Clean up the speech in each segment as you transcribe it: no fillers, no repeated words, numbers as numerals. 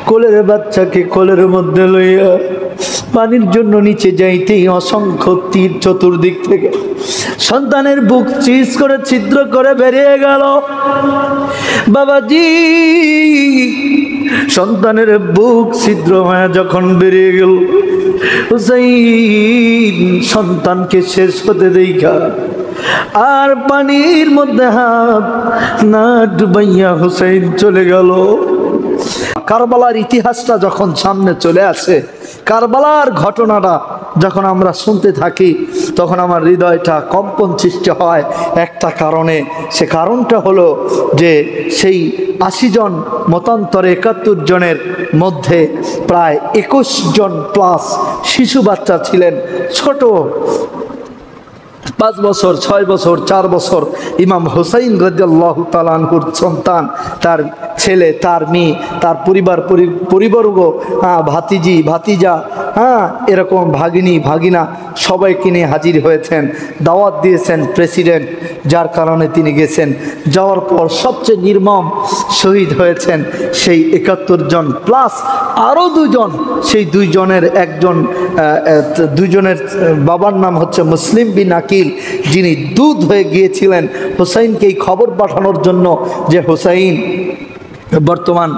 কোলের বাচ্চাকে কোলের মধ্যে লইয়া পানির জন্য নিচে যাইতেই অসংখ্য তীর চতুর্দিক থেকে সন্তানের বুক চিজ করে ছিদ্র করে বেরিয়ে গেল। বাবাজি, সন্তানের বুক ছিদ্র হয়ে যখন বেরিয়ে গেল, হুসাইন সন্তানকে শেষ হতে দেখা আর পানির মধ্যে হাত না ডুবাইয়া হুসাইন চলে গেল। কারবালার ইতিহাসটা যখন সামনে চলে আসে, কারবালার ঘটনাটা যখন আমরা শুনতে থাকি, তখন আমার হৃদয়টা কম্পন সৃষ্টি হয় একটা কারণে। সে কারণটা হলো যে সেই ৮০ জন মতান্তরে ৭১ জনের মধ্যে প্রায় ২১ জন প্লাস শিশু বাচ্চা ছিলেন, ছোট ৫ বছর, ৬ বছর, ৪ বছর। ইমাম হুসাইন রাদিয়াল্লাহু তাআলা আনহুর সন্তান, তার ছেলে, তার মেয়ে, তার পরিবারবর্গ, ভাতিজি ভাতিজা, এরকম ভাগিনী ভাগিনা সবাইকে নিয়ে হাজির হয়েছেন। দাওয়াত দিয়েছেন প্রেসিডেন্ট, যার কারণে তিনি গেছেন। যাওয়ার পর সবচেয়ে নির্মম শহীদ হয়েছেন সেই ৭১ জন প্লাস আরও ২ জন। সেই ২ জনের একজন, ২ জনের বাবার নাম হচ্ছে মুসলিম বিন আকিল, যিনি দুধ হয়ে গিয়েছিলেন হুসাইনকে এই খবর পাঠানোর জন্য যে হুসাইন বর্তমান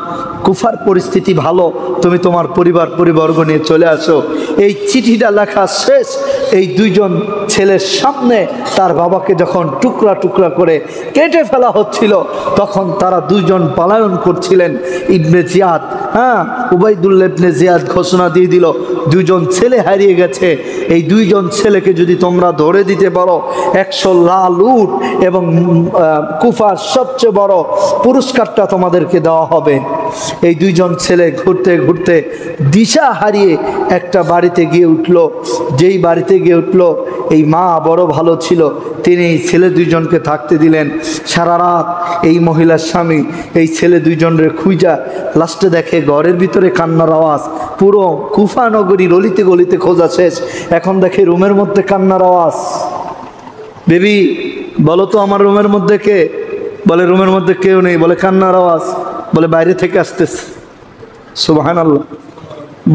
কুফার পরিস্থিতি ভালো, তুমি তোমার পরিবর্গ নিয়ে চলে আসো। এই চিঠিটা লেখা শেষ, এই ২ জন ছেলের সামনে তার বাবাকে যখন টুকরা টুকরা করে কেটে ফেলা হচ্ছিল, তখন তারা ২ জন পলায়ন করছিলেন। ইবনে জিয়াদ, উবাইদুল্লাহ ইবনে জিয়াদ ঘোষণা দিয়ে দিল ২ জন ছেলে হারিয়ে গেছে, এই ২ জন ছেলেকে যদি তোমরা ধরে দিতে পারো ১০০ লাল উট এবং কুফার সবচেয়ে বড় পুরস্কারটা তোমাদেরকে দেওয়া হবে। এই ২ জন ছেলে ঘুরতে ঘুরতে দিশা হারিয়ে একটা বাড়িতে গিয়ে উঠল। যেই বাড়িতে গিয়ে উঠল, এই মা বড় ভালো ছিল, তিনি এই ছেলে ২ জনকে থাকতে দিলেন সারা রাত। এই মহিলার স্বামী এই ছেলে ২ জনের খুঁজা লাস্টে দেখে ঘরের ভিতরে কান্নার আওয়াজ। পুরো কুফা নগরীর অলিতে গলিতে খোঁজা শেষ, এখন দেখে রুমের মধ্যে কান্নার আওয়াজ। বেবি বলো তো আমার রুমের মধ্যে কে? বলে রুমের মধ্যে কেউ নেই। বলে কান্নার আওয়াজ? বলে বাইরে থেকে আসতেছে। সুবহানাল্লাহ।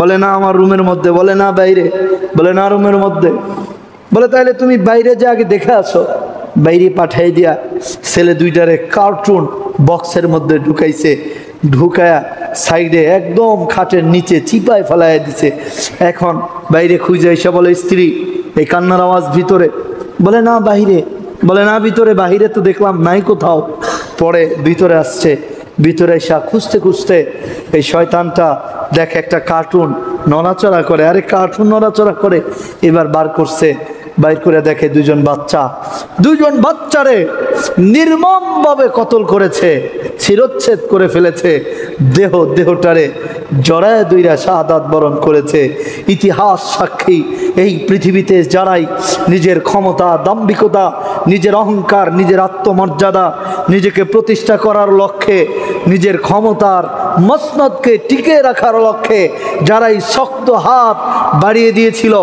বলে না আমার রুমের মধ্যে। বলে না বাইরে। বলে না রুমের মধ্যে। বলে তাহলে তুমি বাইরে যে আগে দেখে আসো। বাইরে পাঠাই দিয়া ছেলে ২টারে কার্টুন বক্সের মধ্যে ঢুকাইছে, ঢুকায়া সাইডে একদম খাটের নিচে চিপায় ফেলাইয়া দিছে। এখন বাইরে খুঁজে এসে বলে স্ত্রী, এই কান্নার আওয়াজ ভিতরে? বলে না বাহিরে। বলে না ভিতরে? বাহিরে তো দেখলাম নাই কোথাও। পরে ভিতরে আসছে, ভিতরে এসে খুঁজতে খুঁজতে এই শয়তানটা দেখে একটা কার্টুন নড়াচড়া করে। আরে কার্টুন নড়াচড়া করে, এবার বার করছে, বাইর করে দেখে ২ জন বাচ্চা। ২ জন বাচ্চারে নির্মমভাবে কতল করেছে, শিরচ্ছেদ করে ফেলেছে, দেহটারে জড়ায় দুইরা শাহাদাত বরণ করেছে। ইতিহাস সাক্ষী, এই পৃথিবীতে যারাই নিজের ক্ষমতা, দাম্ভিকতা, নিজের অহংকার, নিজের আত্মমর্যাদা, নিজেকে প্রতিষ্ঠা করার লক্ষ্যে, নিজের ক্ষমতার মসনদকে টিকে রাখার লক্ষ্যে যারাই শক্ত হাত বাড়িয়ে দিয়েছিল,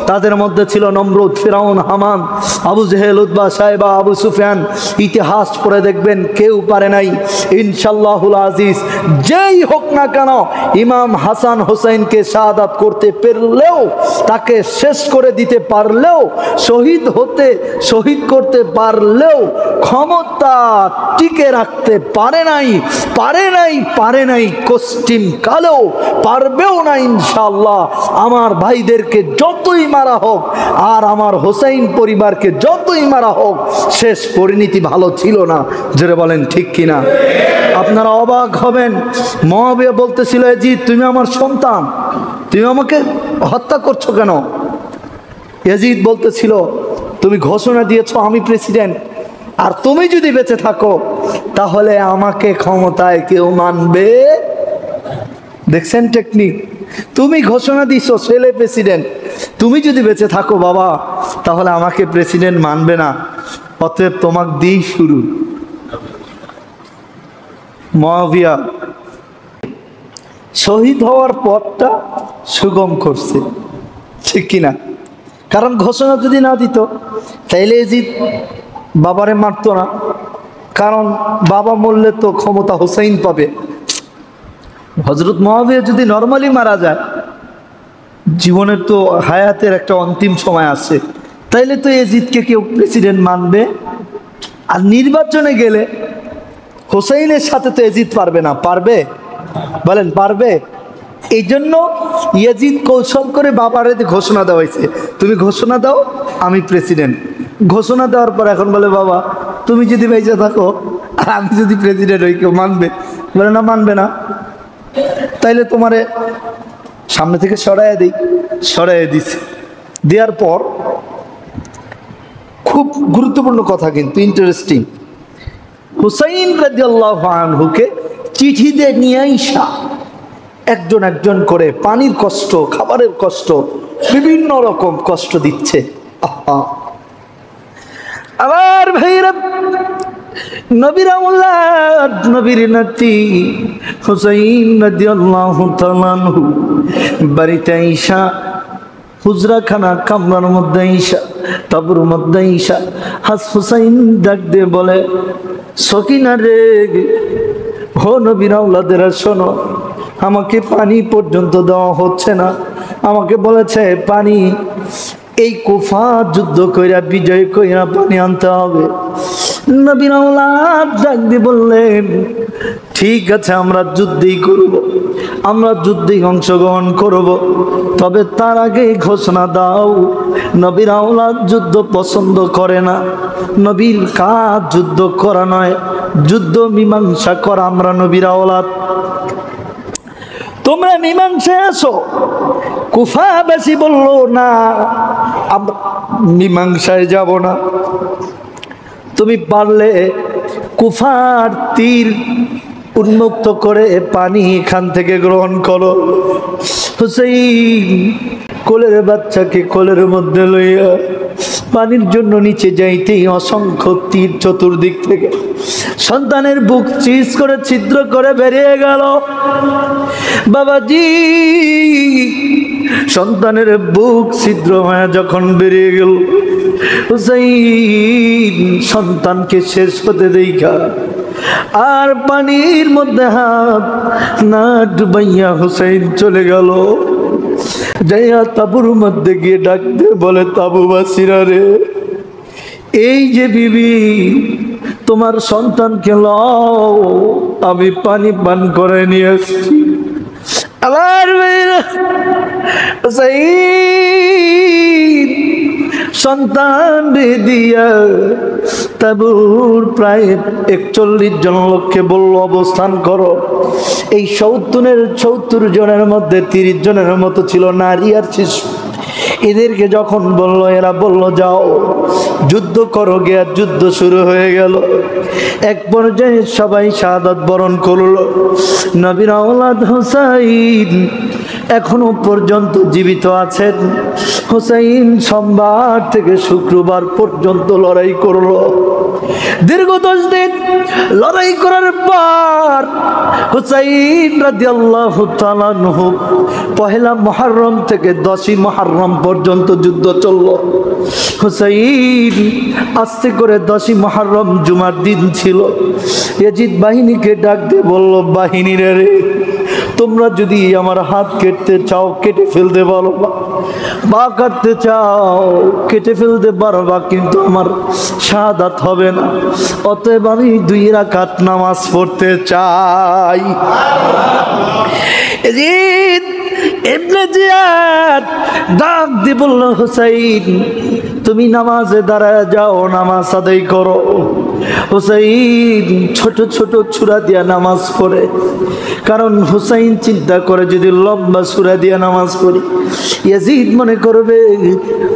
তাদের মধ্যে ছিল নমরুদ, ফিরাউন, হামান, আবু জেহেল, উতবা, সাইবা, আবু সুফিয়ান। ইতিহাস পড়ে দেখবেন কেউ পারে নাই। ইনশাআল্লাহুল আজিজ যেই হোক না কেন, ইমাম হাসান হোসেনকে শাহাদাত করতে পারলেও, তাকে শেষ করে দিতে পারলেও, শহীদ করতে পারলেও ক্ষমতা টিকে রাখতে পারে নাই কষ্টিম কালেও পারবেও না ইনশাআল্লাহ। আমার ভাইদেরকে যতই মারা হোক আর আমার হোসেন পরিবারকে যতই মারা হোক, শেষ পরিণতি ভালো ছিল না। জোরে বলেন ঠিক কিনা? আপনারা অবাক হবেন, মুআবিয়া বলতেছিল, ইয়াজিদ তুমি আমার সন্তান, তুমি আমাকে হত্যা করছো কেন? ইয়াজিদ বলতেছিল, তুমি ঘোষণা দিয়েছো আমি প্রেসিডেন্ট, আর তুমি যদি বেঁচে থাকো তাহলে আমাকে ক্ষমতায় কেউ মানবে? দেখছেন টেকনিক? তুমি ঘোষণা দিছো ছেলে প্রেসিডেন্ট, তুমি যদি বেঁচে থাকো বাবা তাহলে আমাকে প্রেসিডেন্ট মানবে না, অতএব তোমাকে দিই শুরু। মুআবিয়া শহীদ হওয়ার পথটা সুগম করছে, ঠিক কিনা? কারণ ঘোষণা যদি না দিত তাইলে ইয়াজিদ বাবারে মারতো না, কারণ বাবা মরলে তো ক্ষমতা হোসেন পাবে। হযরত মুআবিয়া যদি নরমালি মারা যায়, জীবনের তো হায়াতের একটা অন্তিম সময় আছে, তাইলে তো ইয়াজিদকে কেউ প্রেসিডেন্ট মানবে? আর নির্বাচনে গেলে হোসাইনের সাথে তো ইয়াজিদ পারবে না, পারবে? বলেন পারবে? এই জন্য ইয়াজিদ কৌশল করে বাবারে ঘোষণা দেওয়া হয়েছে, তুমি ঘোষণা দাও আমি প্রেসিডেন্ট। ঘোষণা দেওয়ার পর এখন বলে, বাবা তুমি যদি বেঁচে থাকো আর আমি যদি প্রেসিডেন্ট হই, কেউ মানবে? বলে না, মানবে না। তাইলে তোমারে সামনে থেকে সরাইয়া দিই। সরাইয়া দিছে। দেওয়ার পর খুব গুরুত্বপূর্ণ কথা, কিন্তু ইন্টারেস্টিং, হুসাইন রাদিয়াল্লাহু আনহুকে চিঠি দিয়ে নিয়ে আইসা একজন একজন করে পানির কষ্ট, খাবারের কষ্ট, বিভিন্ন রকম কষ্ট দিচ্ছে। আবার ভাইরা, নবীর আওলাদ, নবীর নাতি হুসাইন রাদিয়াল্লাহু তাআলা আনহু বাড়িতে আইসা, হুজরাখানা কামরার মধ্যে আইসা, তাবুর মধ্যে আইসা হাস হুসাইন ডাক দিয়ে বলে, সকিনা রে, হো নবীর আওলাদেরা শোনো, আমাকে পানি পর্যন্ত দেওয়া হচ্ছে না। আমাকে বলেছে পানি এই কুফা যুদ্ধ কইরা বিজয় কইরা পানি আনতে হবে। নবীর আওলাদ ডাক দিয়ে বললেন, ঠিক আছে আমরা যুদ্ধই করব, আমরা যুদ্ধে অংশগ্রহণ করব, তবে তার আগে ঘোষণা দাও, নবীর আওলাদ যুদ্ধ পছন্দ করে না। নবীর কাজ যুদ্ধ করা নয়, যুদ্ধ মীমাংসা করা আমরা নবীর আওলাদ। তোমরা মীমাংসায় আসো। কুফাবাসী বলল, না আমরা মীমাংসায় যাব না, তুমি পারলে কুফার তীর উন্মুক্ত করে পানি এখান থেকে গ্রহণ করো। হুসাইন কোলের বাচ্চাকে কোলের মধ্যে লইয়া পানির জন্য নিচে যাইতেই অসংখ্য তীর চতুর্দিক থেকে সন্তানের বুক চিজ করে ছিদ্র করে বেরিয়ে গেল। বাবাজি, সন্তানের বুক ছিদ্র হয়ে যখন বেরিয়ে গেল, হুসাইন সন্তানকে শেষ হতে দেখা আর পানির মধ্যে হাত না ডুবাইয়া হুসাইন চলে গেল। যাইয়া তাবুর মধ্যে গিয়ে ডাকতে বলে, তাবুবাসীরা রে, এই যে বিবি তোমার সন্তানকে লও, আমি পানি পান করে নিয়ে আসছি। আবার সন্তান দিয়া তাবুর প্রায় 41 জন লোককে বলল, অবস্থান করো। এই 70 জনের মধ্যে 30 জনের মতো ছিল নারী আর শিশু। এদেরকে যখন বলল, এরা বলল যাও যুদ্ধ করো। গিয়া যুদ্ধ শুরু হয়ে গেল। এক পর্যায়ে সবাই শাহাদাত বরণ করল। নবীর আওলাদ হুসাইন এখনো পর্যন্ত জীবিত আছেন। হুসাইন সোমবার থেকে শুক্রবার পর্যন্ত লড়াই করল। দীর্ঘ 10 দিন লড়াই করার পর হুসাইন রাদিয়াল্লাহু তাআলা আনহু পহেলা মুহররম থেকে 10ই মুহররম পর্যন্ত যুদ্ধ চলল। হুসাইন আস্তে করে 10ই মুহররম জুমার দিন ছিল। ইয়াজিদ বাহিনীকে ডাক দিয়ে বলল, বাহিনীরা রে, তোমরা যদি আমার হাত কেটে চাও কেটে ফেলতে পারো, বা কাটতে চাও কেটে ফেলতে পারবা, কিন্তু আমার শাহাদাত হবে না। অতএব আমি 2 রাকাত নামাজ পড়তে চাই। ইবনে জিয়াদ ডাক দিয়ে বলল, হুসাইন তুমি নামাজে দাঁড়ায় যাও, নামাজ আদায় করো। হুসাইন ছোট ছোট সূরা দিয়া নামাজ পড়ে, কারণ হুসাইন চিন্তা করে যদি লম্বা সূরা দিয়া নামাজ পড়ি ইয়াজিদ মনে করবে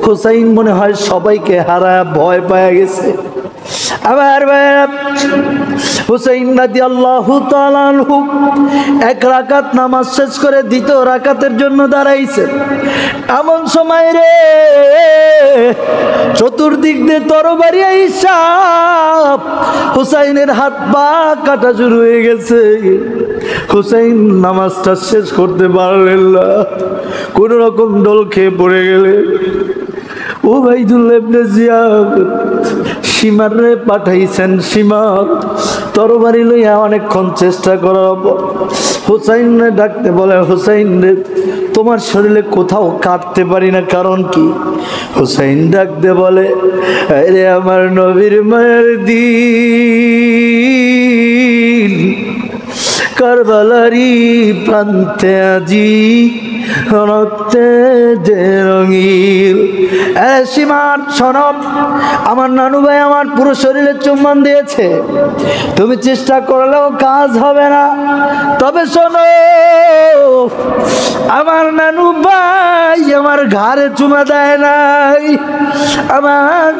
হুসাইন মনে হয় সবাইকে হারায় ভয় পায় গেছে। আবার হুসাইন রাদিয়াল্লাহু তাআলা আনহু 1 রাকাত নামাজ শেষ করে 2য় রাকাতের জন্য দাঁড়াইছে। এমন সময় রে চতুর্দিক দিয়ে তরবারি আইসা হুসাইনের হাত পা কাটা শুরু হয়ে গেছে। হুসাইন নামাজটা শেষ করতে পারলেন না, কোন রকম ডল খেয়ে পড়ে গেলে উবাইদুল্লাহ ইবনে জিয়াদ সীমারে পাঠাইছেন। সীমা তরবারি লইয়া অনেকক্ষণ চেষ্টা করার পর হুসাইন ডাকতে বলে, হুসাইন রে, তোমার শরীরে কোথাও কাটতে পারি না, কারণ কি? হুসাইন ডাকতে বলে, আরে আমার নবীর মায়ের দিন, কারবালারি প্রান্তে আজি রক্তে যে রঙিল। সীমার সনব, আমার নানু ভাই আমার পুরো শরীরে চুম্বন দিয়েছে, তুমি চেষ্টা করলেও কাজ হবে না। তবে শোনো, আমার নানু ভাই আমার ঘাড়ে চুমা দেয় নাই। আমার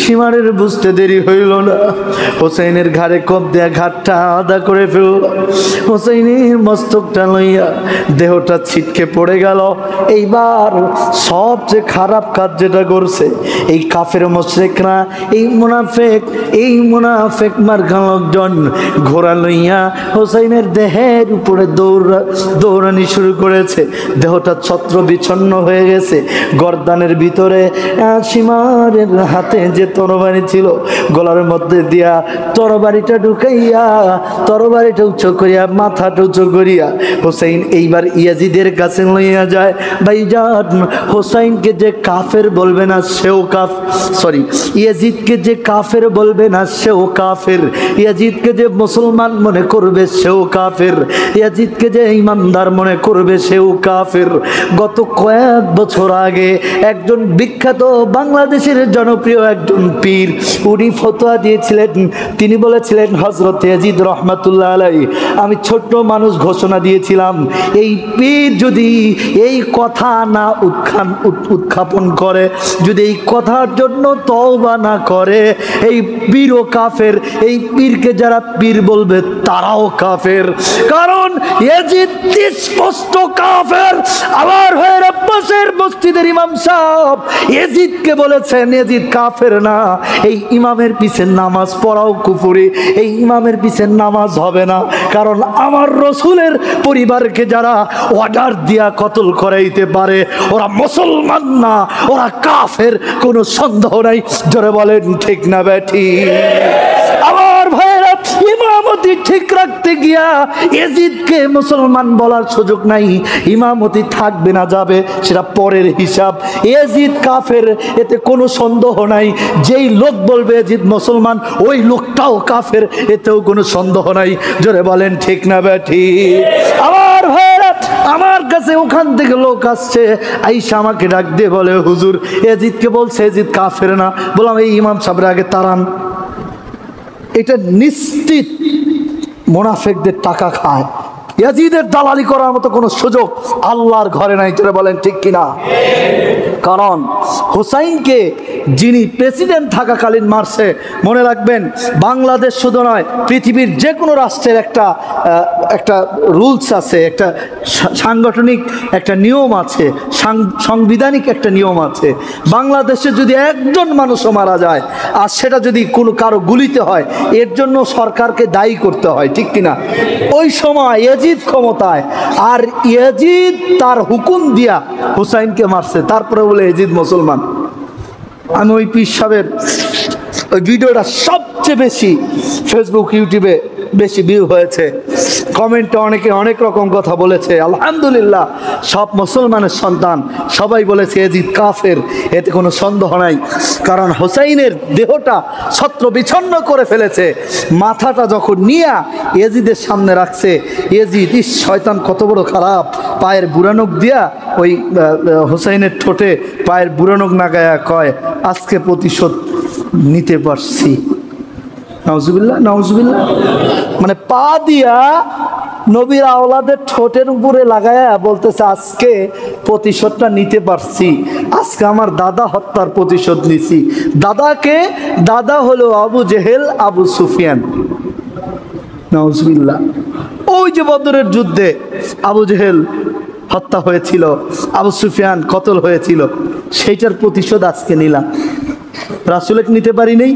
সীমারের বুঝতে দেরি হইল না, হোসেনের ঘাড়ে কোপ দেয়া ঘাটটা আদা করে ফেলল। হোসেনের মস্তকটা লইয়া দেহটা ছিটকে পড়ে গেল। এইবার সবচেয়ে খারাপ কাজ যেটা করছে এই কাফের মুশরিকরা, এই মুনাফেক মার্কা লোকজন ঘোড়া লইয়া হোসেনের দেহের উপরে দৌড়ানি শুরু করেছে। দেহটা ছত্র বিচ্ছন্ন হয়ে গেছে। গর্দানের ভিতরে সীমারের হাতে যে তরবারি ছিল গলার মধ্যে দিয়া তরবারিটা ঢুকাইয়া, তরবারিটা উঁচু করিয়া, মাথাটা উঁচু করিয়া হোসেন এইবার ইয়াজিদের কাছে লইয়া যায়। ভাইজান, হোসাইনকে যে কাফের বলবে না সেও ইয়াজিদকে যে কাফের বলবে না সেও কাফের, ইয়াজিদকে যে মুসলমান মনে করবে সেও কাফের, ইয়াজিদকে যে ইমানদার মনে করবে সেও কাফের। গত কয়েক বছর আগে একজন বিখ্যাত বাংলাদেশের জনপ্রিয় একজন পীর, উনি ফতোয়া দিয়েছিলেন। তিনি বলেছিলেন, হযরত ইয়াজিদ রহমাতুল্লাহ আলাইহি, আমি ছোট্ট মানুষ ঘোষণা দিয়েছিলাম, এই পীর যদি এই কথা না উত্থাপন করে, যদি এই কথার জন্য তওবা না করে, এই পীরও কাফের। এই পীরকে যারা পীর বলবে তারাও কাফের, কারণ ইয়াজিদ স্পষ্ট কাফের। আবার হয়ে আব্বাসের মসজিদের ইমাম সাহেব ইয়াজিদকে বলেছেন ইয়াজিদ কাফের না, এই ইমামের পিছে নামাজ পড়াও কুফরি, এই ইমামের পিছে নামাজ হবে না, কারণ আমার রসুলের পরিবারকে যারা অর্ডার দিয়া কতল করাইতে পারে ওরা মুসলমান না, ওরা কাফের, কোনো সন্দেহ নাই। জোরে বলেন ঠিক না বেঠি? আমার ভাইয়েরা, ইমামতি ঠিক রাখতে গিয়া ইয়াজিদকে মুসলমান বলার সুযোগ নাই। ইমামতি থাকবে না যাবে সেটা পরের হিসাব। ইয়াজিদ কাফের, এতে কোনো সন্দেহ নাই। যেই লোক বলবে ইয়াজিদ মুসলমান, ওই লোকটাও কাফের, এতেও কোনো সন্দেহ নাই। জোরে বলেন ঠিক না বেঠি? আমার ভাইয়েরা, আমার কাছে ওখান থেকে লোক আসছে, আইসা আমাকে ডাক দিয়ে বলে, হুজুর ইয়াজিদকে বলছে ইয়াজিদ কাফের না। বললাম, এই ইমাম সাহেবের আগে তাড়ান, এটা নিশ্চিত মুনাফিকদের টাকা খায়। ইয়াজিদের দালালি করার মতো কোনো সুযোগ আল্লাহর ঘরে নাই। যারা বলেন ঠিক কিনা? কারণ হুসাইনকে যিনি প্রেসিডেন্ট থাকাকালীন মারছে, মনে রাখবেন, বাংলাদেশ শুধু নয়, পৃথিবীর যে কোনো রাষ্ট্রের একটা রুলস আছে, একটা সাংগঠনিক একটা নিয়ম আছে, সাংবিধানিক একটা নিয়ম আছে। বাংলাদেশে যদি একজন মানুষও মারা যায় আর সেটা যদি কারো গুলিতে হয়, এর জন্য সরকারকে দায়ী করতে হয়, ঠিক কিনা? ওই সময় ইয়াজিদ ক্ষমতায়, আর ইয়াজিদ তার হুকুম দিয়া হুসাইনকে মারছে, তারপরে বলে ইয়াজিদ মুসলমান। আমি ওই পীর সাহেবের ওই ভিডিওটা সবচেয়ে বেশি ফেসবুক, ইউটিউবে বেশি ভিউ হয়েছে। কমেন্টে অনেকে অনেক রকম কথা বলেছে। আলহামদুলিল্লাহ, সব মুসলমানের সন্তান সবাই বলেছে ইয়াজিদ কাফের, এতে কোনো সন্দেহ নাই। কারণ হোসাইনের দেহটা ছত্র বিচ্ছন্ন করে ফেলেছে। মাথাটা যখন নিয়ে ইয়াজিদের সামনে রাখছে, ইয়াজিদ, শয়তান কত বড় খারাপ, পায়ের বুড়ানক দিয়া ওই হোসাইনের ঠোঁটে পায়ের বুড়ানক নাগায়া কয়, আজকে প্রতিশোধ নিতে পারছি। নাউজুবিল্লাহ, নাউজুবিল্লাহ। মানে পা দিয়া নবীর আওলাদের ঠোঁটের উপরে লাগায়া বলতেছে, আজকে প্রতিশোধটা নিতে পারছি, আজকে আমার দাদা হত্যার প্রতিশোধ নিছি। দাদা হলো আবু জেহেল, আবু সুফিয়ান। নাউজুবিল্লাহ। ওই যে বদরের যুদ্ধে আবু জেহেল হত্যা হয়েছিল, আবু সুফিয়ান কতল হয়েছিল, সেইটার প্রতিশোধ আজকে নিলাম। রাসূলকে নিতে পারি নাই,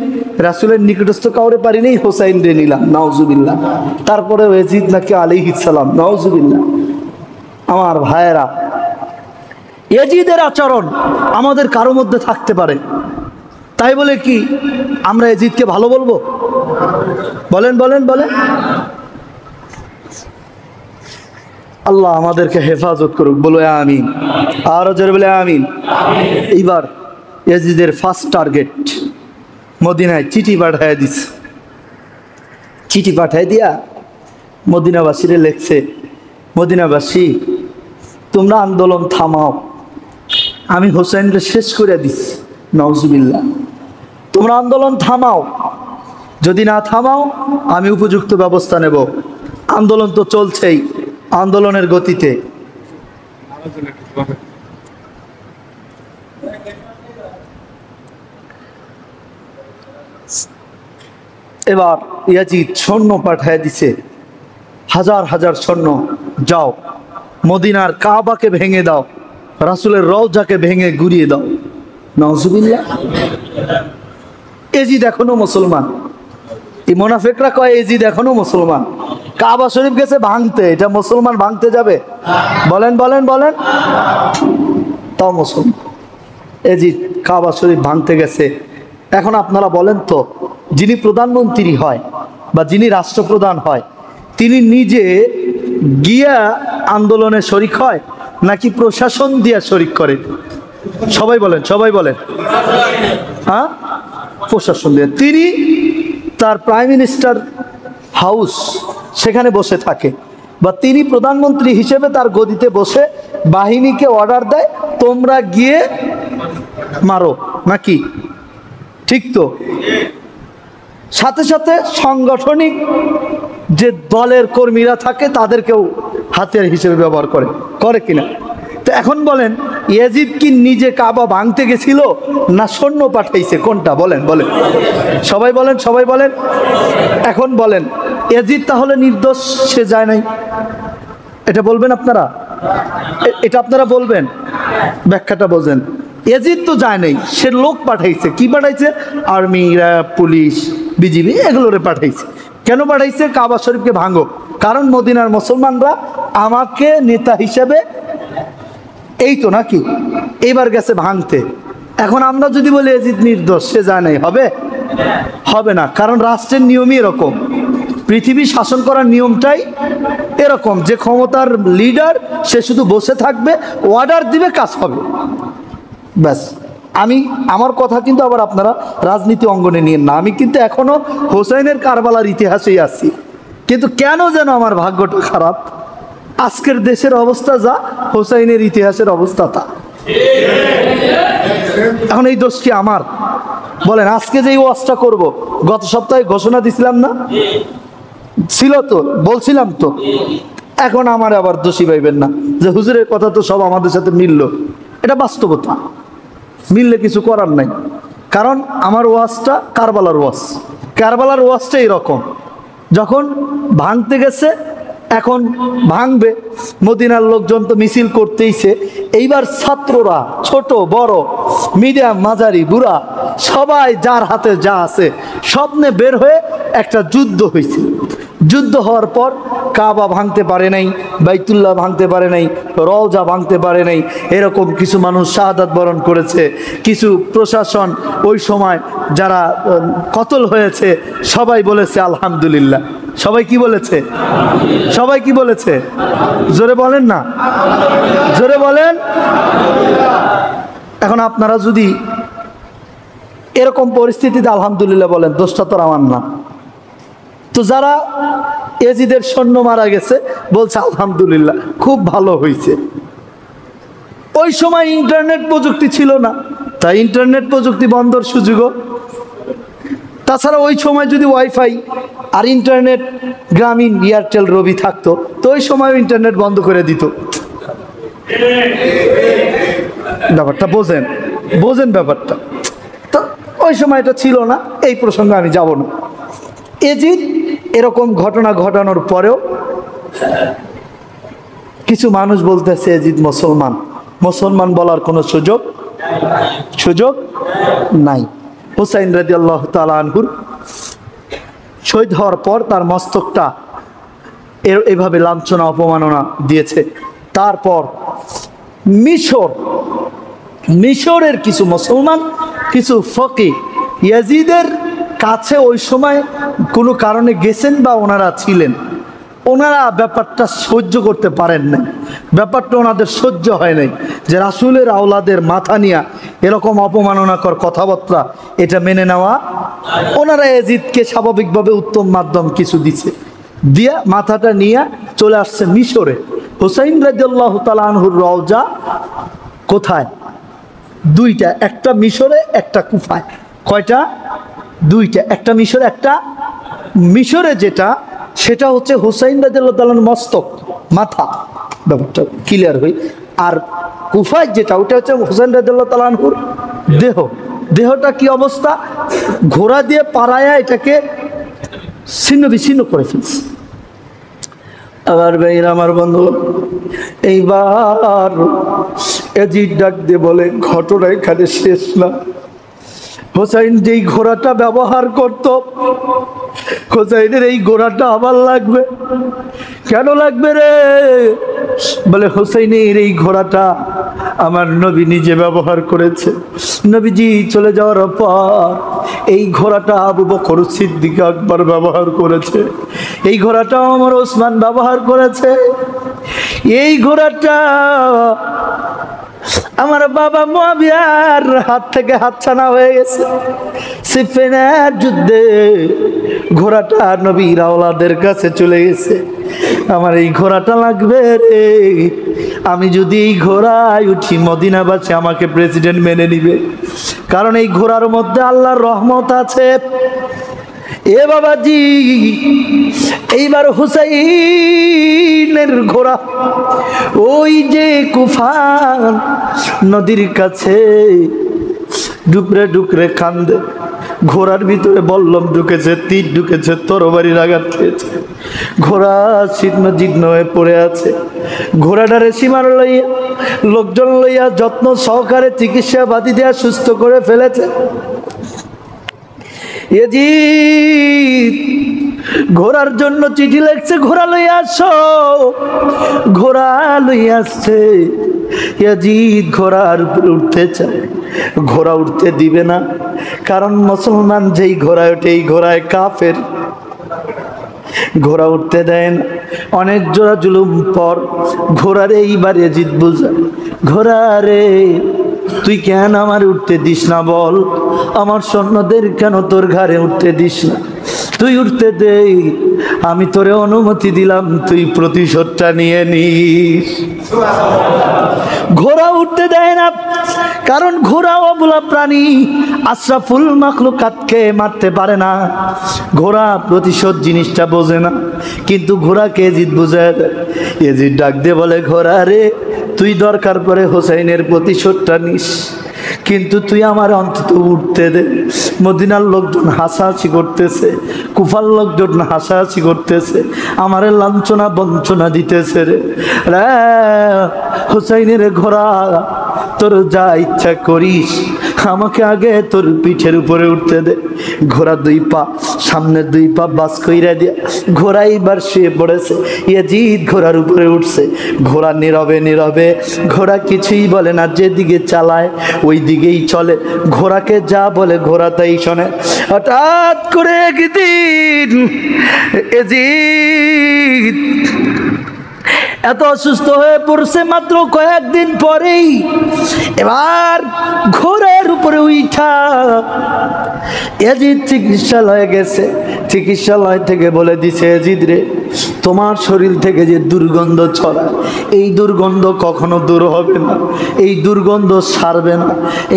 রাসূলের নিকটস্থ কাউরে পারি নাই, হোসাইন রে নিলাম। নাউজুবিল্লাহ। তারপরে ইয়াজিদ নাকি আলাইহিস সালাম। নাউজুবিল্লাহ। আমার ভাইয়েরা, ইয়াজিদের আচরণ আমাদের কারো মধ্যে থাকতে পারে, তাই বলে কি আমরা এজিদকে ভালো বলবো? বলেন বলেন বলেন। আল্লাহ আমাদেরকে হেফাজত করুক, বলো আমিন। আরো জোরে বলে আমিন। এইবার এজিদের ফার্স্ট টার্গেট মদিনায় চিঠি পাঠায় দিছে। চিঠি পাঠায় দিয়া মদিনাবাসীরে লেখছে, মদিনাবাসী তোমরা আন্দোলন থামাও, আমি হোসেনকে শেষ করে দিচ্ছি। নাউজুবিল্লাহ। তোমরা আন্দোলন থামাও, যদি না থামাও আমি উপযুক্ত ব্যবস্থা নেব। আন্দোলন তো চলছেই, আন্দোলনের গতিতে এবার ইয়াজিদ সৈন্য পাঠায় দিছে, হাজার হাজার সৈন্য, যাও মদিনার কাবাকে ভেঙে দাও, রাসূলের রওজাকে ভেঙে গুড়িয়ে দাও। নাউজুবিল্লাহ। এজিদ এখনো মুসলমান। এই মুনাফিকরা কয় এজিদ এখনো মুসলমান। কাবা শরীফ গেছে ভাঙতে, এটা মুসলমান ভাঙতে যাবে? বলেন বলেন বলেন। তাও মুসলমান। এজিদ কাবা শরীফ ভাঙতে গেছে। এখন আপনারা বলেন তো, যিনি প্রধানমন্ত্রী হয় বা যিনি রাষ্ট্রপ্রধান হয়, তিনি নিজে গিয়া আন্দোলনে শরিক হয় নাকি প্রশাসন দিয়া শরিক করে? সবাই বলেন, সবাই বলেন। হ্যাঁ, প্রশাসন দিয়ে। তিনি তার প্রাইম মিনিস্টার হাউস সেখানে বসে থাকে, বা তিনি প্রধানমন্ত্রী হিসেবে তার গদিতে বসে বাহিনীকে অর্ডার দেয়, তোমরা গিয়ে মারো, নাকি? ঠিক তো? সাথে সাথে সাংগঠনিক যে দলের কর্মীরা থাকে তাদেরকেও হাতিয়ার হিসেবে ব্যবহার করে, করে কিনা? তো এখন বলেন, ইয়াজিদ কি নিজে কাবা ভাঙতে গেছিল না সৈন্য পাঠাইছে? কোনটা? বলেন বলেন, সবাই বলেন, সবাই বলেন। এখন বলেন, ইয়াজিদ তাহলে নির্দোষ, সে যায় নাই? এটা বলবেন আপনারা? এটা আপনারা বলবেন? ব্যাখ্যাটা বোঝেন। ইয়াজিদ তো যায় নাই, সে লোক পাঠাইছে। কি পাঠাইছে? আর্মি, র্যাব, পুলিশ, বিজিবি, এগুলোরে পাঠাইছে। কেন পাঠাইছে? কাবা শরীফকে ভাঙো। কারণ মদিনার মুসলমানরা আমাকে নেতা হিসেবে, এই তো নাকি, এইবার গেছে ভাঙতে। এখন আমরা যদি বলি ইয়াজিদ নির্দোষ, সে যায় নাই, হবে? হবে না। কারণ রাষ্ট্রের নিয়মই এরকম, পৃথিবী শাসন করার নিয়মটাই এরকম যে ক্ষমতার লিডার সে শুধু বসে থাকবে, অর্ডার দিবে, কাজ হবে, ব্যাস। আমার কথা কিন্তু আবার আপনারা রাজনীতি অঙ্গনে নিয়ে না। আমি কিন্তু এখনো হোসেনের কারবালার ইতিহাসেই আছি, কিন্তু কেন যেন আমার ভাগ্যটা খারাপ। আজকের দেশের অবস্থা যা, হোসেনের ইতিহাসের অবস্থা তা। এখন এই দোষ কি আমার? বলেন। আজকে যে ওয়াজটা করব, গত সপ্তাহে ঘোষণা দিছিলাম না? ছিল তো, বলছিলাম তো। এখন আমার আবার দোষী পাইবেন না যে হুজুরের কথা তো সব আমাদের সাথে মিলল। এটা বাস্তবতা, মিললে কিছু করার নাই। কারণ আমার ওয়াজটা কারবালার ওয়াজ। কারবালার ওয়াজটা এরকম, যখন ভাঙতে গেছে, এখন ভাঙবে, মদিনার লোকজন তো মিছিল করতেইছে। এইবার ছাত্ররা, ছোট বড়, মিডিয়াম, মাঝারি, বুড়া, সবাই যার হাতে যা আছে সব নিয়ে বের হয়ে একটা যুদ্ধ হয়েছে। যুদ্ধ হওয়ার পর কাবা ভাঙতে পারে নাই, বাইতুল্লাহ ভাঙতে পারে নাই, রওজা ভাঙতে পারে নাই। এরকম কিছু মানুষ শাহাদাত বরণ করেছে। কিছু প্রশাসন ওই সময় যারা কতল হয়েছে সবাই বলেছে আলহামদুলিল্লাহ। সবাই কি বলেছে? সবাই কি বলেছে? জোরে বলেন না, জোরে বলেন। এখন আপনারা যদি এরকম পরিস্থিতিতে আলহামদুলিল্লাহ বলেন, দোষটা তো আমার না। তো যারা ইয়াজিদের সৈন্য মারা গেছে বলছে আলহামদুলিল্লাহ, খুব ভালো হয়েছে। ওই সময় ইন্টারনেট প্রযুক্তি ছিল না, তাই ইন্টারনেট প্রযুক্তি বন্ধর সুযোগও। তাছাড়া ওই সময় যদি ওয়াইফাই আর ইন্টারনেট গ্রামীণ, এয়ারটেল, রবি থাকতো, তো ওই সময় ইন্টারনেট বন্ধ করে দিত। ব্যাপারটা বোঝেন, বোঝেন ব্যাপারটা। তো ওই সময় এটা ছিল না, এই প্রসঙ্গে আমি যাব না। ইয়াজিদ এরকম ঘটনা ঘটানোর পরেও কিছু মানুষ বলতেছে ইয়াজিদ মুসলমান। মুসলমান বলার কোনো সুযোগ নাই। হুসাইন রাদিয়াল্লাহু তাআলা আনহুর শহীদ হওয়ার পর তার মস্তকটা এভাবে লাঞ্ছনা, অপমাননা দিয়েছে। তারপর মিশরের কিছু মুসলমান, কিছু ফকিহ ইয়াজিদের কাছে ওই সময় কোনো কারণে গেছেন বা ওনারা ছিলেন, ওনারা ব্যাপারটা সহ্য করতে পারেন নাই, ব্যাপারটা ওনাদের সহ্য হয় নাই যে রাসূলের আওলাদের মাথা নিয়ে এরকম অপমাননাকর কথাবার্তা এটা মেনে নেওয়া। ওনারা ইয়াজিদকে স্বাভাবিকভাবে উত্তম মাধ্যম কিছু দিছে, দিয়া মাথাটা নিয়ে চলে আসছে মিশরে। হুসাইন রাদিয়াল্লাহু তাআলা আনহুর রওজা কোথায়? দুইটা, একটা মিশরে একটা কুফায়। কয়টা? দুইটা, একটা মিশরে একটা। মিশরে যেটা সেটা হচ্ছে হুসাইন রাদিয়াল্লাহু তাআলার মস্তক, মাথা, ব্যাপারটা ক্লিয়ার হই। আর কুফায় যেটা ওটা হচ্ছে হুসাইন রাদিয়াল্লাহু তাআলা আনহুর দেহ। দেহটা কি অবস্থা? ঘোড়া দিয়ে পাড়ায়া এটাকে ছিন্ন বিচ্ছিন্ন করে ফেলছে। আবার ভাইরা আমার বন্ধু, এইবার ইয়াজিদ ডাক দিয়ে বলে ঘটনা এখানে শেষ না। হোসাইন যেই ঘোড়াটা ব্যবহার করত, হোসাইনের এই ঘোড়াটা আবার লাগবে। কেন লাগবে রে? বলে হোসাইনের এই ঘোড়াটা আমার নবী নিজে ব্যবহার করেছে। নবীজি চলে যাওয়ার পর এই ঘোড়াটা আবু বকর সিদ্দিক আকবর ব্যবহার করেছে, এই ঘোড়াটা ওমর ওসমান ব্যবহার করেছে, এই ঘোড়াটা আমার বাবা মুআবিয়ার হাত থেকে হাতছানা হয়ে গেছে। সিফিনের যুদ্ধে ঘোড়াটা নবীর আওলাদের কাছে চলে গেছে। আমার এই ঘোড়াটা লাগবে রে, আমি যদি এই ঘোড়ায় উঠি মদিনাবাসী আমাকে প্রেসিডেন্ট মেনে নিবে, কারণ এই ঘোড়ার মধ্যে আল্লাহর রহমত আছে। এ বাবাজি, এইবার হুসাইনের ঘোড়া ওই যে কুফান নদীর কাছে ডুকরে ডুকরে কান্দে। ঘোড়ার ভিতরে বল্লম ঢুকেছে, তীর ঢুকেছে, তরবারির আঘাত খেয়েছে। ঘোড়া ছিন্ন জীর্ণ হয়ে পড়ে আছে। ঘোড়াটারে সীমার লইয়া লোকজন লইয়া যত্ন সহকারে চিকিৎসা বাদি দেয়া সুস্থ করে ফেলেছে। ইয়াজিদ ঘোড়ার জন্য চিঠি লিখছে, ঘোড়া লইয়া আসো। ঘোড়া লইয়া আসছে। ইয়াজিদ ঘোড়ার উপরে উঠতে চায়, ঘোড়া উঠতে দিবে না, কারণ মুসলমান যেই ঘোড়ায় ওঠে এই ঘোড়ায় কাফের, ঘোড়া উঠতে দেয় না। অনেক জোড়া জুলুম পর ঘোড়ারে এইবার ইয়াজিদ বুঝায়, ঘোড়া রে তুই কেন আমার উঠতে দিস না বল? আমার সৈন্যদের কেন তোর ঘাড়ে উঠতে দিস না? তুই উঠতে দে, আমি তোরে অনুমতি দিলাম, তুই প্রতিশোধটা নিয়ে নিস। ঘোড়া উঠতে দেয় না, কারণ ঘোড়া অবলা প্রাণী, আশরাফুল মাখলুকাতকে মারতে পারে না। ঘোড়া প্রতিশোধ জিনিসটা বোঝে না, কিন্তু ঘোড়াকে ইয়াজিদ বুঝায় দেয়। ইয়াজিদ ডাক দিয়ে বলে, ঘোড়া রে তুই দরকার পড়ে হোসাইনের প্রতিশোধটা নিস, কিন্তু তুই আমার অন্তত উঠতে দে। মদিনার লোকজন হাসাহাসি করতেছে, কুফার লোকজন হাসাহাসি করতেছে, আমারে লাঞ্ছনা বঞ্চনা দিতেছে রে। হোসাইনের ঘোড়া তোর যা ইচ্ছা করিস, আমাকে আগে তোর পিঠের উপরে উঠতে দে। ঘোড়া দুই পা সামনের দুই পা বাস কইরা দিয়া ঘোড়া এইবার শুয়ে পড়েছে। ইয়াজিদ ঘোড়ার উপরে উঠছে। ঘোড়া নীরবে নীরবে, ঘোড়া কিছুই বলে না, যেদিকে চালায় ওই দিকেই চলে। ঘোড়াকে যা বলে ঘোড়া তাই শোনে। হঠাৎ করে একদিন ইয়াজিদ এত অসুস্থ হয়ে পড়ছে, মাত্র কয়েকদিন পরেই এবার ঘোড়ার উপরে উঠা ইয়াজিদ চিকিৎসালয়ে গেছে। চিকিৎসালয় থেকে বলে দিছে, ইয়াজিদ রে তোমার শরীর থেকে যে দুর্গন্ধ ছড়ায়, এই দুর্গন্ধ কখনো দূর হবে না, এই দুর্গন্ধ সারবে না।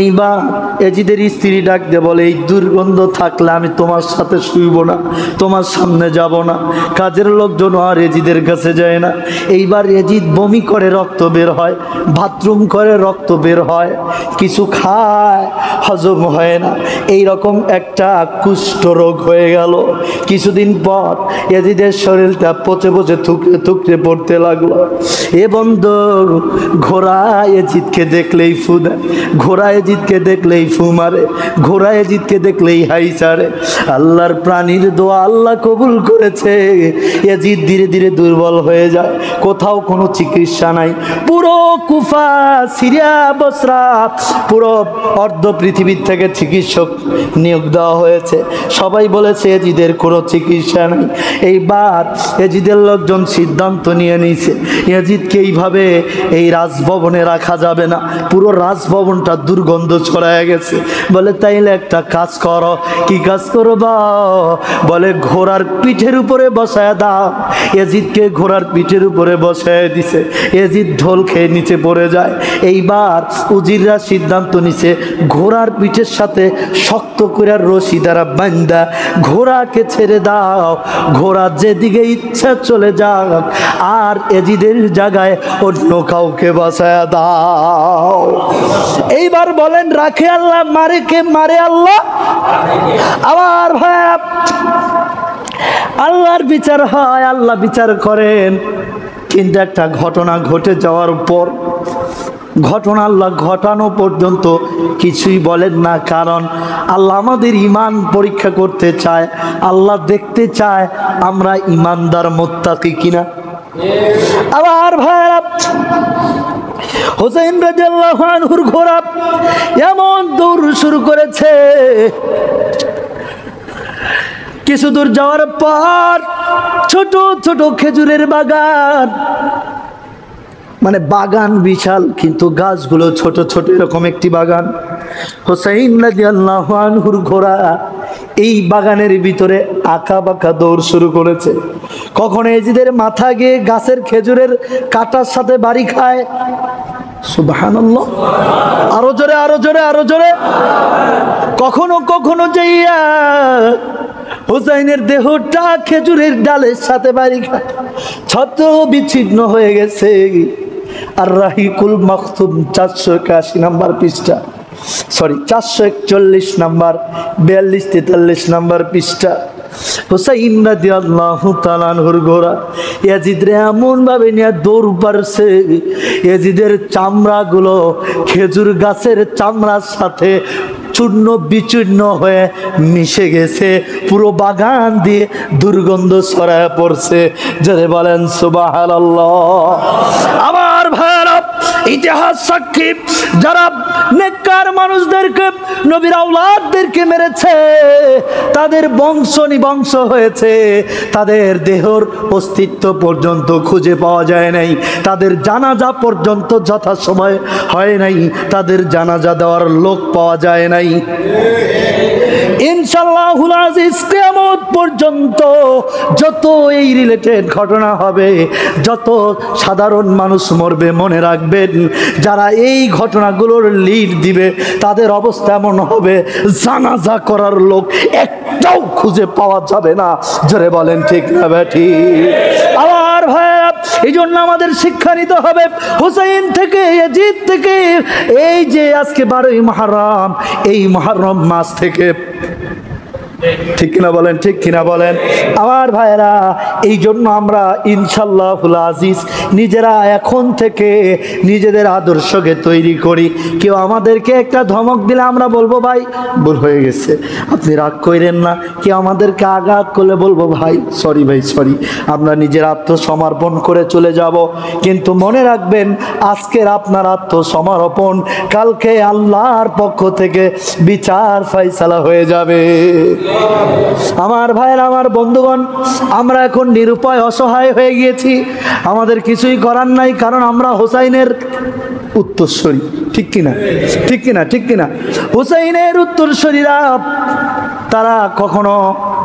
এইবার ইয়াজিদের স্ত্রী ডাক দিয়ে বলে, এই দুর্গন্ধ থাকলে আমি তোমার সাথে শুইব না, তোমার সামনে যাব না। কাজের লোকজন আর ইয়াজিদের কাছে যায় না। এইবার ইয়াজিদ বমি করে রক্ত বের হয়, বাথরুম করে রক্ত বের হয়, কিছু খায় হজম হয় না। এইরকম একটা কুষ্ঠ রোগ হয়ে গেল। কিছুদিন পর ইয়াজিদের শরীর মাটিতে পচে পচে থুকরে থুকরে পড়তে লাগলো। এ বন্ধু, ঘোড়া এজিদকে দেখলেই ফু দেয়, ঘোড়া এজিদকে দেখলেই ফু মারে, ঘোড়া এজিদকে দেখলেই হাই ছাড়ে। আল্লাহর প্রাণীর দোয়া আল্লাহ কবুল করেছে। এজিদ ধীরে ধীরে দুর্বল হয়ে যায়, কোথাও কোনো চিকিৎসা নাই। পুরো কুফা, সিরিয়া, বসরা, পুরো অর্ধ পৃথিবীর থেকে চিকিৎসক নিয়োগ দেওয়া হয়েছে। সবাই বলেছে এজিদের কোনো চিকিৎসা নাই। এইবার এজিদের লোকজন সিদ্ধান্ত নিয়ে নিয়েছে এজিদকে এইভাবে এই রাজভবনে রাখা যাবে না, পুরো রাজভবনটা দুর্গন্ধ ছড়ায় গেছে। বলে তাইলে একটা কাজ করো। কি কাজ করবা? বলে ঘোড়ার পিঠের উপরে বসায় দাও। এজিদকে ঘোড়ার পিঠের উপরে বসায় দিছে। এজিদ ঢোল খেয়ে নিচে পড়ে যায়। এইবার উজিররা সিদ্ধান্ত নিছে ঘোড়ার পিঠের সাথে শক্ত করে রশি দ্বারা বান্ধা ঘোড়াকে ছেড়ে দাও, ঘোড়া যেদিকে ইচ্ছা চলে যাক, আর এজিদের জায়গায় অন্য কাউকে বসায় দাও। এইবার বলেন রাখে আল্লাহ, মারে কে? মারে আল্লাহ। আবার ভাই আল্লাহর বিচার হয়, আল্লাহ বিচার করেন। কিন্তু একটা ঘটনা ঘটে যাওয়ার পর, ঘটনা আল্লাহ ঘটানো পর্যন্ত কিছুই বলেন না। কারণ আল্লাহ আমাদের ঈমান পরীক্ষা করতে চায়। আল্লাহ দেখতে চায় আমরা ঈমানদার মুত্তাকি কিনা। আবার ভাইরা, হোসেন রাদিয়াল্লাহু আনহুর ঘোড়া এমন দৌড় শুরু করেছে, কিছু দূর যাওয়ার পর ছোট ছোট খেজুরের বাগান, মানে বাগান বিশাল কিন্তু গাছগুলো ছোট ছোট, এরকম একটি বাগান। হোসেন রাদিয়াল্লাহু আনহুর ঘোড়া এই বাগানের ভিতরে আঁকা বাঁকা দৌড় শুরু করেছে। কখনো এজিদের মাথা গিয়ে গাছের খেজুরের কাটার সাথে বাড়ি খায়। সুবহানাল্লাহ, আরো জোরে, আরো জোরে, আরো জোরে। কখনো কখনো যাইয়া হুসাইনের দেহটা খেজুরের ডালের সাথে বাড়ি খায়, ছত্র বিচ্ছিন্ন হয়ে গেছে। আর রাহিকুল মাকতুম 481 নাম্বার পৃষ্ঠা, সরি 441 নাম্বার, 42-43 নাম্বার পৃষ্ঠা। হুসাইন রাদিয়াল্লাহু তাআলা আনহুর ঘোড়া ইয়াজিদরে এমন ভাবে নিয়ে দৌড় পারছে, ইয়াজিদের চামড়াগুলো খেজুর গাছের চামড়ার সাথে চূর্ণ বিচূর্ণ হয়ে মিশে গেছে, পুরো বাগান দিয়ে দুর্গন্ধ ছড়ায় পড়ছে। যারা বলেন সুবহানাল্লাহ। আমার ভাইরা, ইতিহাস সাক্ষী, যারা নেককার মানুষদেরকে, নবীর আওলাদদেরকে মেরেছে, তাদের বংশ নিবংশ হয়েছে, তাদের দেহর অস্তিত্ব পর্যন্ত খুঁজে পাওয়া যায় নাই, তাদের জানাজা পর্যন্ত যথাসময় হয় নাই, তাদের জানাজা দেওয়ার লোক পাওয়া যায় নাই। ইনশাআল্লাহুল আজিজ কিয়ামত পর্যন্ত যত এই রিলেটেড ঘটনা হবে, যত সাধারণ মানুষ মরবে, মনে রাখবেন যারা এই ঘটনাগুলোর লিড দিবে তাদের অবস্থা এমন হবে জানাজা করার লোক একটাও খুঁজে পাওয়া যাবে না। জোরে বলেন ঠিক না বেঠি? আবার ভাইয়া, এই জন্য আমাদের শিক্ষা নিতে হবে হুসাইন থেকে, ইয়াজিদ থেকে। এই যে আজকে 12ই মুহররম, এই মুহররম মাস থেকে, ঠিক কিনা বলেন, ঠিক কিনা বলেন? আমার ভাইরা, এই জন্য আমরা ইনশাআল্লাহুল আজিজ নিজেরা এখন থেকে নিজেদের আদর্শকে তৈরি করি। কেউ আমাদেরকে একটা ধমক দিলে আমরা বলবো ভাই ভুল হয়ে গেছে, আপনি রাগ করেন না। কেউ আমাদেরকে আঘাত করলে বলবো ভাই সরি, ভাই সরি। আমরা নিজের আত্মসমর্পণ করে চলে যাব। কিন্তু মনে রাখবেন আজকের আপনার আত্মসমর্পণ কালকে আল্লাহর পক্ষ থেকে বিচার ফয়সালা হয়ে যাবে। আমার ভাইরা, আমার বন্ধুগণ, আমরা এখন নিরুপায় অসহায় হয়ে গিয়েছি, আমাদের কিছুই করার নাই, কারণ আমরা হোসাইনের উত্তরসূরি। ঠিক কিনা, ঠিক কিনা, ঠিক কিনা? হোসাইনের উত্তরসূরিরা তারা কখনো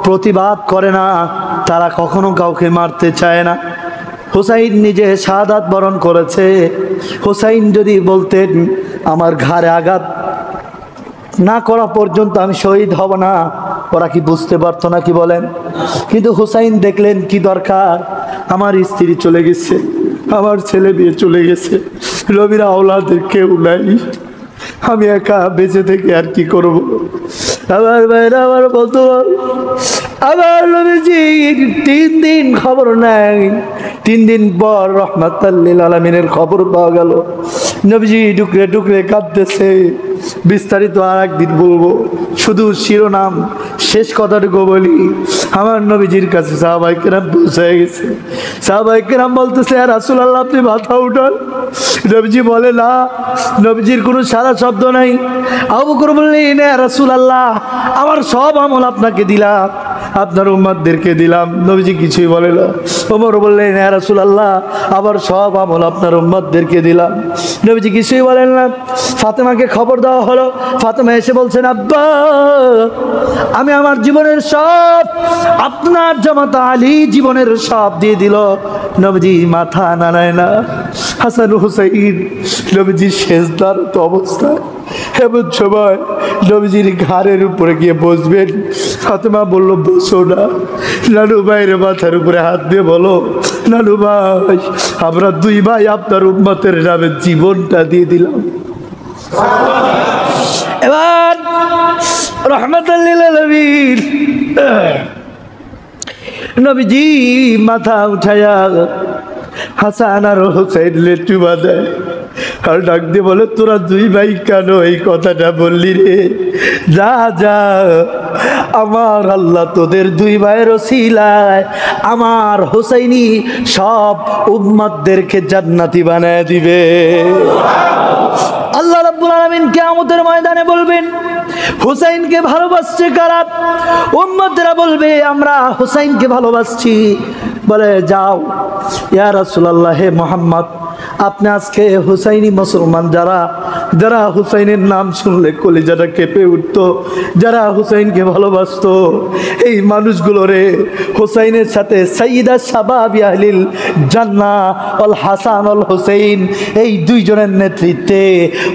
প্রতিবাদ করে না, তারা কখনো কাউকে মারতে চায় না। হোসাইন নিজে শাহাদাত বরণ করেছে। হোসাইন যদি বলতেন আমার ঘাড়ে আঘাত না করা পর্যন্ত আমি শহীদ হব না, ওরা কি বুঝতে পারতো না? কি বলেন? কিন্তু হুসাইন দেখলেন কি দরকার, আমার স্ত্রী চলে গেছে, আমার ছেলে বিয়ে চলে গেছে, নবীর আওলাদের কেউ নাই, আমি একা বেঁচে থেকে আর কি করব? আমার ভাইরা, আমার বন্ধু, আবার নবীজির 3 দিন খবর নাই। 3 দিন পর রাহমাতাল লিল আলামিনের খবর পাওয়া গেল। নবীজি টুকরে টুকরে কাঁদতেছে। বিস্তারিত আর একদিন বলবো, শুধু শিরোনাম শেষ কথাটুকু বলি। আমার নবীজির কাছে সাহাবায়ে কেরাম পৌঁছে গেছে। সাহাবায়ে কেরাম বলতেছে, ইয়া রাসূলুল্লাহ আপনি মাথা উঠান। নবীজি বলে না, নবীজির কোনো সারা শব্দ নাই। আবু বকর বললেন, ইয়া রাসূলুল্লাহ আমার সব আমল আপনাকে দিলাম, আপনার উম্মতদেরকে দিলাম। নবীজি কিছুই বলে না। ওমর বললেন, ইয়া রাসূলুল্লাহ আবার সব আমল আপনার উম্মতদেরকে দিলাম। নবীজি কিছুই বলেন না। ফাতেমাকে খবর দেওয়া হলো। ফাতেমা এসে বলছেন, আব্বা আমি আমার জীবনের সব আপনার জামাতা আলী জীবনের সব দিয়ে দিল। নবীজি মাথা নাড়ায় না। হাসান হুসাইন নবীজি সেজদার তো অবস্থায়, এমন সময় নবীজির ঘাড়ের উপরে গিয়ে বসবেন। ফাতেমা বলল, বসো না। নানু ভাইয়ের মাথার উপরে হাত দিয়ে বলো, নানু ভাই আমরা 2 ভাই আপনার উম্মতের নামে জীবনটা দিয়ে দিলাম। এবার রাহমাতাল লিল আলামিন নবীজি মাথা উঠায়া হাসান আর হুসাইন লেটুবা দেয় আর ডাক দিয়ে বলে, তোরা 2 ভাই কেন এই কথাটা বললি রে? যা যা, আমার আল্লাহ তোদের 2 ভাইয়ের ওসিলায় আমার হুসাইনি সব উম্মতদেরকে জান্নাতি বানায় দিবে। আল্লাহ রাব্বুল আলামিন কিয়ামতের ময়দানে বলবেন, হুসাইনকে ভালোবাসছে কারা? উম্মতরা বলবে, আমরা হুসাইনকে ভালোবাসছি। বলে, যাও ইয়া রাসূলুল্লাহ, হে মুহাম্মদ আপনি আজকে হুসাইনি মুসলমান যারা যারা হুসাইনের নাম শুনলে কলিজাটা কেঁপে উঠতো, যারা হুসাইনকে ভালোবাসতো, এই মানুষগুলোরে হুসাইনের সাথে সাইয়্যিদা শাবাবি আহলিল জান্নাহ আল হাসান আল হুসাইন, এই 2 জনের নেতৃত্বে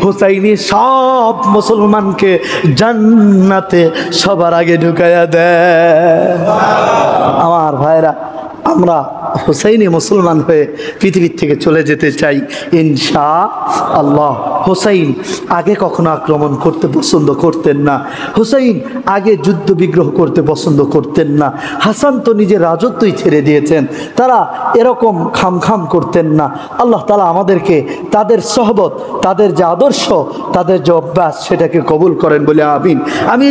হুসাইনি সব মুসলমানকে জান্নাতে সবার আগে ঢুকায়া দেয়। আমার ভাইরা, আমরা হুসাইনি মুসলমান হয়ে পৃথিবীর থেকে চলে যেতে চাই ইনশাআল্লাহ। হুসাইন আগে কখনো আক্রমণ করতে পছন্দ করতেন না। হুসাইন আগে যুদ্ধ বিগ্রহ করতে পছন্দ করতেন না। হাসান তো নিজের রাজত্বই ছেড়ে দিয়েছেন, তারা এরকম খামখাম করতেন না। আল্লাহ তাআলা আমাদেরকে তাদের সহবত, তাদের যে আদর্শ, তাদের যে অভ্যাস সেটাকে কবুল করেন বলে আমিন। আমি